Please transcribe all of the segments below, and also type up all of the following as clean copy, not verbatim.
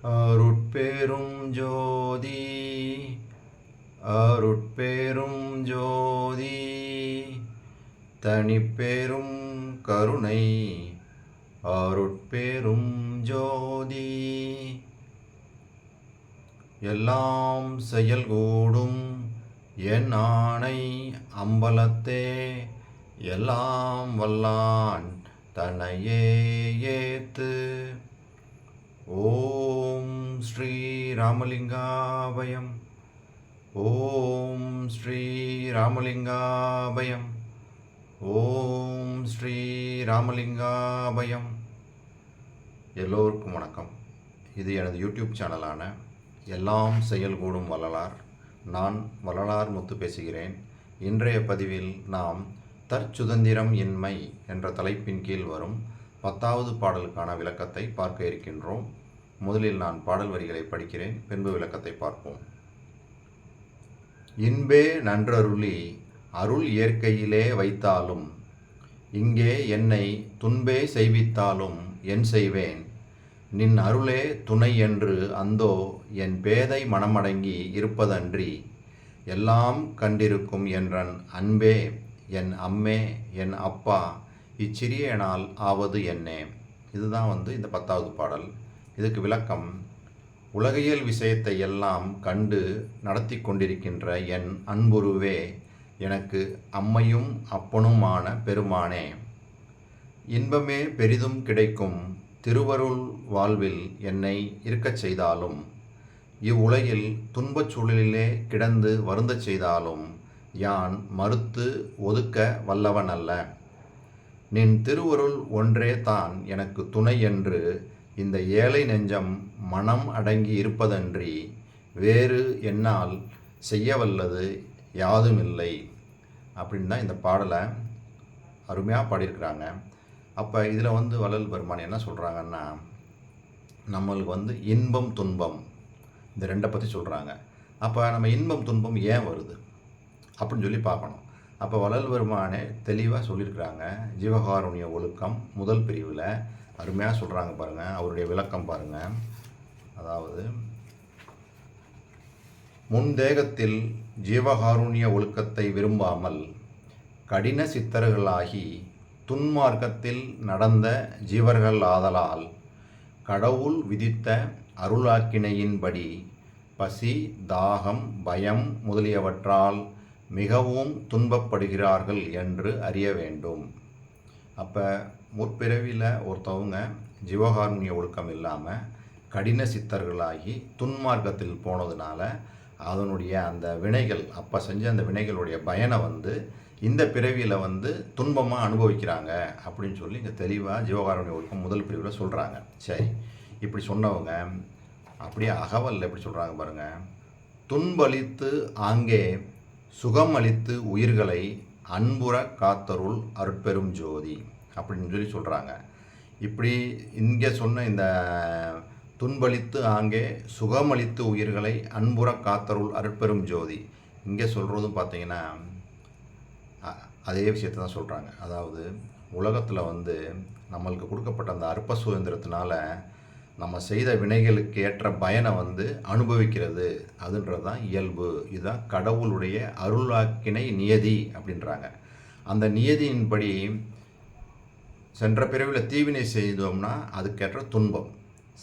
அருட்பெரும் ஜோதி அருட்பெரும் ஜோதி தனிப்பெரும் கருணை அருட்பெரும் ஜோதி எல்லாம் செயல்கூடும் என் ஆணை அம்பலத்தே எல்லாம் வல்லான் தன்னையே ஏத்து. ஓம் ஸ்ரீ ராமலிங்காபயம். ஓம் ஸ்ரீ ராமலிங்காபயம். ஓம் ஸ்ரீ ராமலிங்காபயம். எல்லோருக்கும் வணக்கம். இது எனது யூடியூப் சேனலான எல்லாம் செயல்கூடும் வள்ளலார். நான் வள்ளலார் முத்து பேசுகிறேன். இன்றைய பதிவில் நாம் தற்சுதந்திரம் இன்மை என்ற தலைப்பின் கீழ் வரும் 10வது பாடலுக்கான விளக்கத்தை பார்க்க இருக்கின்றோம். முதலில் நான் பாடல் வரிகளை படிக்கிறேன், பின்பு விளக்கத்தை பார்ப்போம். இன்பே நன்றருளி அருள் இயற்கையிலே வைத்தாலும், இங்கே என்னை துன்பே செய்வித்தாலும் என் செய்வேன், நின் அருளே துணை என்று அந்தோ என் பேதை மனமடங்கி இருப்பதன்றி, எல்லாம் கண்டிருக்கும் என்றன் அன்பே என் அம்மே என் அப்பா இச்சிறியனால் ஆவது என்னே. இதுதான் இந்த 10வது பாடல். இதுக்கு விளக்கம்: உலகியல் விஷயத்தை எல்லாம் கண்டு நடத்தி கொண்டிருக்கின்ற என் அன்புருவே, எனக்கு அம்மையும் அப்பனுமான பெருமானே, இன்பமே பெரிதும் கிடைக்கும் திருவருள் வாழ்வில் என்னை இருக்கச் செய்தாலும், இவ்வுலகில் துன்பச் சூழலிலே கிடந்து வருந்தச் செய்தாலும் யான் மறுத்து ஒதுக்க வல்லவன் அல்ல. நின் திருவருள் ஒன்றே தான் எனக்கு துணை என்று இந்த ஏழை நெஞ்சம் மனம் அடங்கி இருப்பதன்றி வேறு என்னால் செய்யவல்லது யாதுமில்லை அப்படின்னு தான் இந்த பாடலை அருமையாக பாடியிருக்கிறாங்க. அப்போ இதில் வள்ளல் பெருமான் என்ன சொல்கிறாங்கன்னா, நம்மளுக்கு இன்பம் துன்பம் இந்த ரெண்டை பற்றி சொல்கிறாங்க. அப்போ நம்ம இன்பம் துன்பம் ஏன் வருது அப்படின்னு சொல்லி பார்க்கணும். அப்போ வள்ளல் பெருமானே தெளிவாக சொல்லியிருக்கிறாங்க. ஜீவகாருண்ய ஒழுக்கம் முதல் பிரிவில் அருமையாக சொல்கிறாங்க பாருங்கள். அவருடைய விளக்கம் பாருங்கள். அதாவது, முன்தேகத்தில் ஜீவகாருண்ய ஒழுக்கத்தை விரும்பாமல் கடின சித்தர்களாகி துன்மார்க்கத்தில் நடந்த ஜீவர்கள் ஆதலால் கடவுள் விதித்த அருளாக்கினையின்படி பசி, தாகம், பயம் முதலியவற்றால் மிகவும் துன்பப்படுகிறார்கள் என்று அறிய வேண்டும். அப்போ முற்பிறவியில் ஒருத்தவங்க ஜீவகாருண்ய ஒழுக்கம் இல்லாமல் கடின சித்தர்களாகி துன்மார்க்கத்தில் போனதுனால அதனுடைய அந்த வினைகள், அப்போ செஞ்ச அந்த வினைகளுடைய பயனை இந்த பிறவியில் துன்பமாக அனுபவிக்கிறாங்க அப்படின்னு சொல்லி இங்கே தெளிவாக ஜீவகாருண்ய ஒழுக்கம் முதல் பிரிவில் சொல்கிறாங்க. சரி, இப்படி சொன்னவங்க அப்படியே அகவல் எப்படி சொல்கிறாங்க பாருங்கள். துன்பளித்து ஆங்கே சுகம் அளித்து உயிர்களை அன்புற காத்தருள் அருட்பெரும் ஜோதி அப்படின்னு சொல்லி சொல்கிறாங்க. இப்படி இங்கே சொன்ன இந்த துன்பளித்து ஆங்கே சுகமளித்து உயிர்களை அன்புற காத்தருள் அருட்பெரும் ஜோதி, இங்கே சொல்கிறதும் பார்த்தீங்கன்னா அதே விஷயத்தை தான் சொல்கிறாங்க. அதாவது உலகத்தில் நம்மளுக்கு கொடுக்கப்பட்ட அந்த அற்ப சுதந்திரத்தினால நம்ம செய்த வினைகளுக்கு ஏற்ற பயனை அனுபவிக்கிறது, அதுன்றது தான் இயல்பு. இதுதான் கடவுளுடைய அருளாக்கினை நியதி அப்படின்றாங்க. அந்த நியதியின்படி சென்ற பிறவியில் தீவினை செய்தோம்னா அதுக்கேற்ற துன்பம்,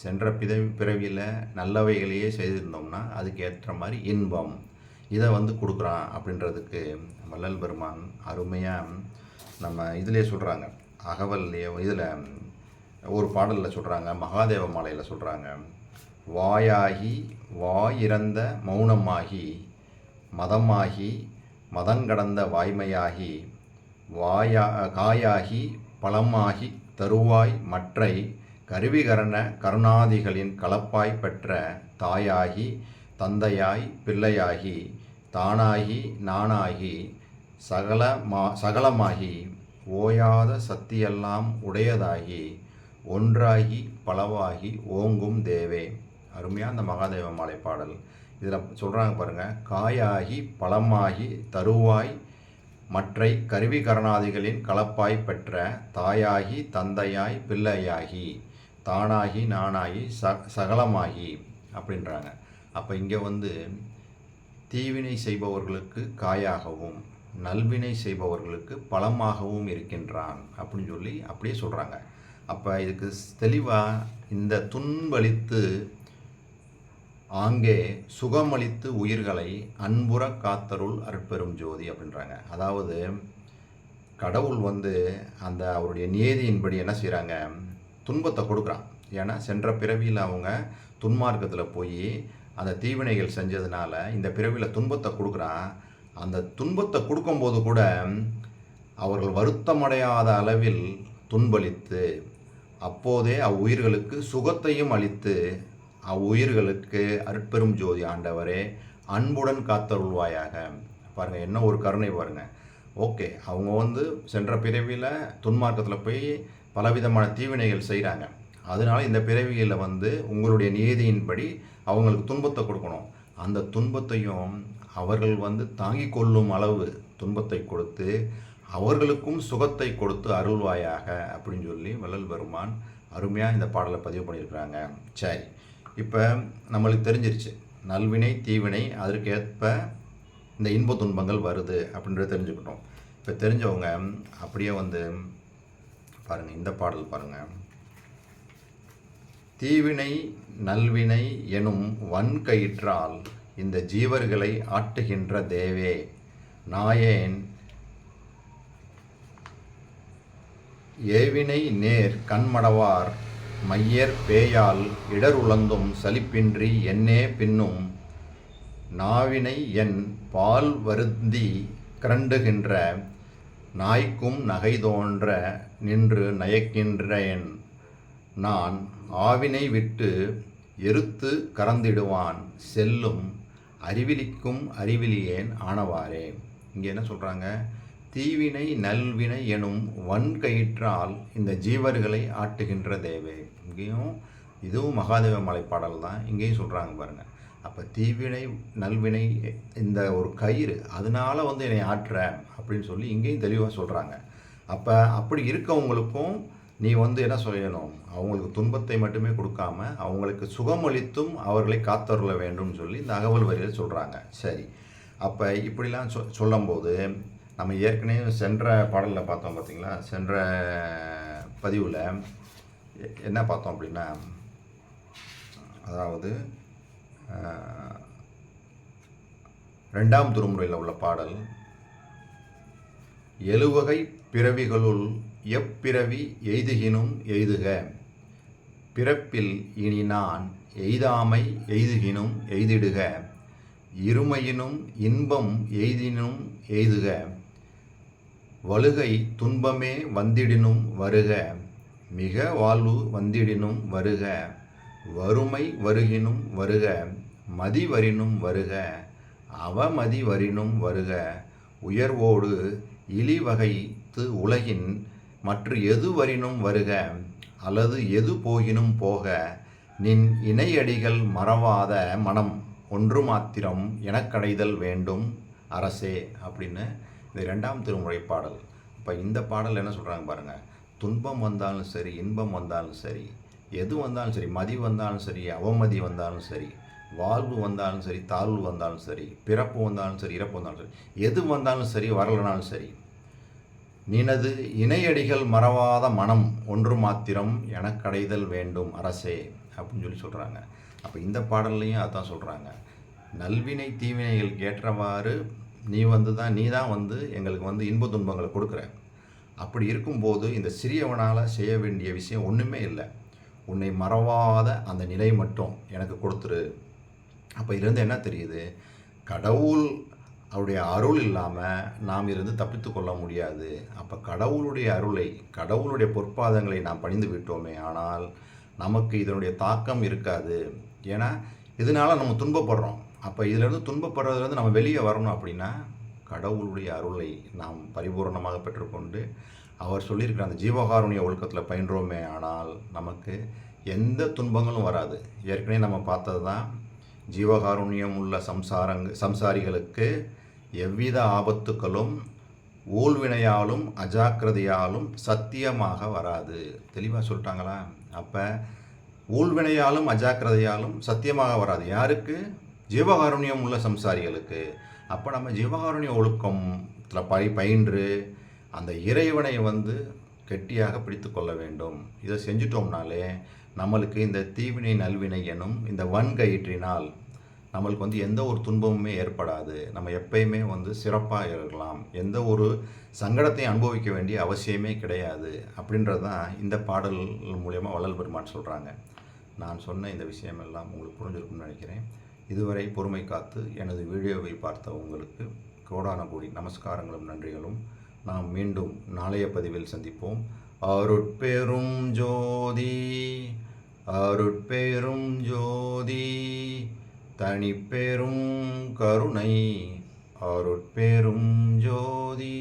சென்ற பிறவியில் நல்லவைகளையே செய்திருந்தோம்னா அதுக்கேற்ற மாதிரி இன்பம், இதை கொடுக்குறான் அப்படின்றதுக்கு வள்ளல் பெருமான் அருமையாக நம்ம இதிலே சொல்கிறாங்க. அகவல்லையே இதில் ஒரு பாடலில் சொல்கிறாங்க, மகாதேவ மாலையில் சொல்கிறாங்க. வாயாகி வாயிறந்த மௌனமாகி மதமாகி மதங்கடந்த வாய்மையாகி காயாகி பழமாகி தருவாய் மற்றை கருவிகரண கருணாதிகளின் கலப்பாய் பெற்ற தாயாகி தந்தையாய் பிள்ளையாகி தானாகி நானாகி சகலமாகி ஓயாத சக்தியெல்லாம் உடையதாகி ஒன்றாகி பலவாகி ஓங்கும் தேவே. அருமையாக அந்த மகாதேவ மாலை பாடல். இதில் சொல்கிறாங்க பாருங்கள். காயாகி பழமாகி தருவாய் மற்றை கருவி கரணாதிகளின் கலப்பாய் பெற்ற தாயாகி தந்தையாய் பிள்ளையாகி தானாகி நானாகி சகலமாகி அப்படின்றாங்க. அப்போ இங்கே வந்து தீவினை செய்பவர்களுக்கு காயாகவும் நல்வினை செய்பவர்களுக்கு பலமாகவும் இருக்கின்றான் அப்படின்னு சொல்லி அப்படியே சொல்கிறாங்க. அப்போ இதுக்கு தெளிவாக இந்த துன்பளித்து ஆங்கே சுகமளித்து உயிர்களை அன்புற காத்தருள் அருட்பெரும் ஜோதி அப்படின்றாங்க. அதாவது கடவுள் வந்து அந்த அவருடைய நியதியின்படி என்ன செய்கிறாங்க, துன்பத்தை கொடுக்குறான். ஏன்னா சென்ற பிறவியில் அவங்க துன்மார்க்கத்தில் போய் அந்த தீவினைகள் செஞ்சதுனால இந்த பிறவியில் துன்பத்தை கொடுக்குறான். அந்த துன்பத்தை கொடுக்கும்போது கூட அவர்கள் வருத்தமடையாத அளவில் துன்பளித்து அப்போதே அவ்வுயிர்களுக்கு சுகத்தையும் அளித்து அவ்வுயிர்களுக்கு அருட்பெரும் ஜோதி ஆண்டவரே அன்புடன் காத்தருள்வாயாக. பாருங்கள், என்ன ஒரு கருணை பாருங்கள். ஓகே, அவங்க வந்து சென்ற பிறவியில் துன்மார்க்கத்தில் போய் பலவிதமான தீவினைகள் செய்கிறாங்க. அதனால இந்த பிறவியில் வந்து உங்களுடைய நியதியின்படி அவங்களுக்கு துன்பத்தை கொடுக்கணும். அந்த துன்பத்தையும் அவர்கள் வந்து தாங்கி கொள்ளும் அளவு துன்பத்தை கொடுத்து அவர்களுக்கும் சுகத்தை கொடுத்து அருள்வாயாக அப்படின்னு சொல்லி வள்ளல் பெருமான் அருமையாக இந்த பாடலை பதிவு பண்ணியிருக்கிறாங்க. சரி, இப்போ நம்மளுக்கு தெரிஞ்சிருச்சு நல்வினை தீவினை அதற்கேற்ப இந்த இன்ப துன்பங்கள் வருது அப்படின்றத தெரிஞ்சுக்கிட்டோம். இப்போ தெரிஞ்சவங்க அப்படியே வந்து பாருங்கள், இந்த பாடல் பாருங்கள். தீவினை நல்வினை எனும் வன்கயிற்றால் இந்த ஜீவர்களை ஆட்டுகின்ற தேவே நாயேன் ஏவினை நேர் கண்மடவார் மையர் பேயால் இடருளந்தும் சலிப்பின்றி என்னே பின்னும் நாவினை என் பால் வருந்தி கரண்டுகின்ற நாய்க்கும் நகை தோன்ற நின்று நயக்கின்றேன் நான் ஆவினை விட்டு எருத்து கறந்திடுவான் செல்லும் அறிவிலிக்கும் அறிவிலியேன் ஆனவாறே. இங்கே என்ன சொல்கிறாங்க, தீவினை நல்வினை எனும் வன்கயிற்றால் இந்த ஜீவர்களை ஆட்டுகின்ற தேவே. இங்கேயும் இதுவும் மகாதேவ மலை பாடல் தான், இங்கேயும் சொல்கிறாங்க பாருங்கள். அப்போ தீவினை நல்வினை இந்த ஒரு கயிறு அதனால வந்து என்னை ஆட்டுற அப்படின்னு சொல்லி இங்கேயும் தெளிவாக சொல்கிறாங்க. அப்போ அப்படி இருக்கவங்களுக்கும் நீ வந்து என்ன செய்யணும், அவங்களுக்கு துன்பத்தை மட்டுமே கொடுக்காம அவங்களுக்கு சுகமளித்தும் அவர்களை காத்தருள வேண்டும் சொல்லி இந்த அகவல் வரியில் சொல்கிறாங்க. சரி, அப்போ இப்படிலாம் சொல்லும்போது நம்ம ஏற்கனவே சென்ற பாடலில் பார்த்தோம் பார்த்திங்களா, சென்ற பதிவில் என்ன பார்த்தோம் அப்படின்னா, அதாவது 2ஆம் திருமுறையில் உள்ள பாடல், எழுவகை பிறவிகளுள் எப்பிறவி எய்துகினும் எய்துக பிறப்பில் இனி நான் எய்தாமை எய்துகினும் எய்திடுக இருமையினும் இன்பம் எய்தினும் எய்துக வலுகை துன்பமே வந்திடினும் வருக மிக வாழ்வு வந்திடினும் வருக வறுமை வருகினும் வருக மதி வரினும் வருக அவமதி வரினும் வருக உயர்வோடு இழிவகைத்து உலகின் மற்ற எது வரினும் வருக அல்லது எது போகினும் போக நின் இணையடிகள் மறவாத மனம் ஒன்று மாத்திரம் எனக்கடைதல் வேண்டும் அரசே அப்படின்னு இந்த 2ஆம் திருமுறை பாடல். இப்போ இந்த பாடல் என்ன சொல்கிறாங்க பாருங்கள், துன்பம் வந்தாலும் சரி இன்பம் வந்தாலும் சரி எது வந்தாலும் சரி, மதி வந்தாலும் சரி அவமதி வந்தாலும் சரி, வாழ்வு வந்தாலும் சரி தாழ்வு வந்தாலும் சரி, பிறப்பு வந்தாலும் சரி இறப்பு வந்தாலும் சரி, எது வந்தாலும் சரி வரலனாலும் சரி, நினது இணையடிகள் மறவாத மனம் ஒன்று மாத்திரம் எனக்கடைதல் வேண்டும் அரசே அப்படின்னு சொல்கிறாங்க. அப்போ இந்த பாடல்லையும் அதான் சொல்கிறாங்க, நல்வினை தீவினைகளுக்கு ஏற்றவாறு நீ தான் வந்து எங்களுக்கு வந்து இன்ப துன்பங்களை கொடுக்குற. அப்படி இருக்கும்போது இந்த சிறியவனால் செய்ய வேண்டிய விஷயம் ஒன்றுமே இல்லை, உன்னை மறவாத அந்த நிலை மட்டும் எனக்கு கொடுத்துரு. அப்போ இதுலேருந்து என்ன தெரியுது, கடவுள் அவருடைய அருள் இல்லாமல் நாம் இருந்து தப்பித்து கொள்ள முடியாது. அப்போ கடவுளுடைய அருளை கடவுளுடைய பொற்பாதங்களை நாம் பணிந்து விட்டோமே ஆனால் நமக்கு இதனுடைய தாக்கம் இருக்காது. ஏன்னா இதனால் நம்ம துன்பப்படுறோம். அப்போ இதிலேருந்து துன்பப்படுறதுலேருந்து நம்ம வெளியே வரணும் அப்படின்னா கடவுளுடைய அருளை நாம் பரிபூர்ணமாக பெற்றுக்கொண்டு அவர் சொல்லியிருக்கிற அந்த ஜீவகாருண்ய ஒழுக்கத்தில் பயின்றோமே ஆனால் நமக்கு எந்த துன்பங்களும் வராது. ஏற்கனவே நம்ம பார்த்தது தான், ஜீவகாருண்யம் உள்ள சம்சாரிகளுக்கு எவ்வித ஆபத்துக்களும் ஊழ்வினையாலும் அஜாக்கிரதையாலும் சத்தியமாக வராது. தெளிவாக சொல்லிட்டாங்களா? அப்போ ஊழ்வினையாலும் அஜாக்கிரதையாலும் சத்தியமாக வராது. யாருக்கு? ஜீவகாருண்யம் உள்ள சம்சாரிகளுக்கு. அப்போ நம்ம ஜீவகாருண்ய ஒழுக்கத்தில் பயின்று அந்த இறைவனை கெட்டியாக பிடித்து கொள்ள வேண்டும். இதை செஞ்சிட்டோம்னாலே நம்மளுக்கு இந்த தீவினை நல்வினை எனும் இந்த வன்கயிற்றினால் நம்மளுக்கு எந்த ஒரு துன்பமுமே ஏற்படாது. நம்ம எப்பயுமே சிறப்பாக இருக்கலாம். எந்த ஒரு சங்கடத்தையும் அனுபவிக்க வேண்டிய அவசியமே கிடையாது. அப்படின்றது தான் இந்த பாடல் மூலயமா வள்ளல் பெருமான் சொல்கிறாங்க. நான் சொன்ன இந்த விஷயமெல்லாம் உங்களுக்கு புரிஞ்சிருக்கும்னு நினைக்கிறேன். இதுவரை பொறுமை காத்து எனது வீடியோவை பார்த்த உங்களுக்கு கோடான கோடி நமஸ்காரங்களும் நன்றிகளும். நாம் மீண்டும் நாளைய பதிவில் சந்திப்போம். அருட்பெரும் ஜோதி அருட்பெரும் ஜோதி தனிப்பெரும் கருணை அருட்பெரும் ஜோதி.